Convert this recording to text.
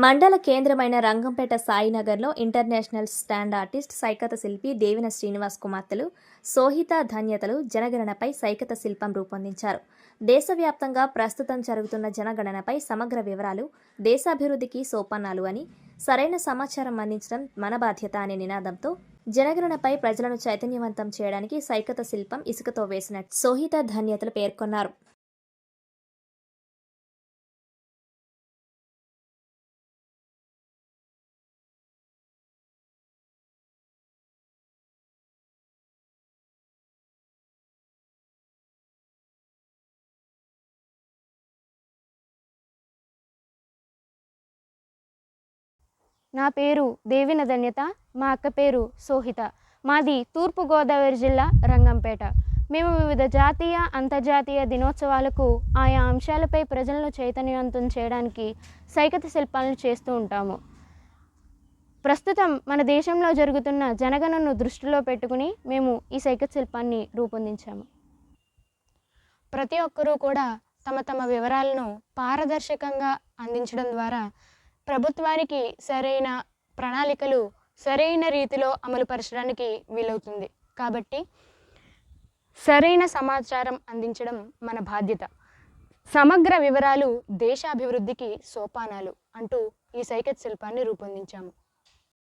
మండల కేంద్రమైన Rangampeta సాయినగర్లో international stand artist సైకత శిల్పి దేవిన శ్రీనివాస్ కుమార్తెలు సోహిత ధన్యతలు జనగణనపై సైకత శిల్పం రూపొందించారు. దేశవ్యాప్తంగా ప్రస్తుతం జరుగుతున్న జనగణనపై సమగ్ర వివరాలు దేశాభివృద్ధికి సోపానాలు అని, సరైన సమాచారం అందించడం మన బాధ్యత అనే నినాదంతో జనగణనపై ప్రజలను చైతన్యవంతం చేయడానికి సైకత శిల్పం ఇసుకతో వేసినట్టు సోహిత ధన్యతలు పేర్కొన్నారు. నా పేరు దేవిన ధన్యత, మా అక్క పేరు సోహిత. మాది తూర్పుగోదావరి జిల్లా రంగంపేట. మేము వివిధ జాతీయ, అంతర్జాతీయ దినోత్సవాలకు ఆయా అంశాలపై ప్రజలను చైతన్యవంతం చేయడానికి సైకత శిల్పాలను చేస్తూ ఉంటాము. ప్రస్తుతం మన దేశంలో జరుగుతున్న జనగణనను దృష్టిలో పెట్టుకుని మేము ఈ సైకత శిల్పాన్ని రూపొందించాము. ప్రతి ఒక్కరూ కూడా తమ తమ వివరాలను పారదర్శకంగా అందించడం ద్వారా ప్రభుత్వానికి సరైన ప్రణాళికలు సరైన రీతిలో అమలుపరచడానికి వీలవుతుంది. కాబట్టి సరైన సమాచారం అందించడం మన బాధ్యత. సమగ్ర వివరాలు దేశాభివృద్ధికి సోపానాలు అంటూ ఈ సైకత శిల్పాన్ని రూపొందించాము.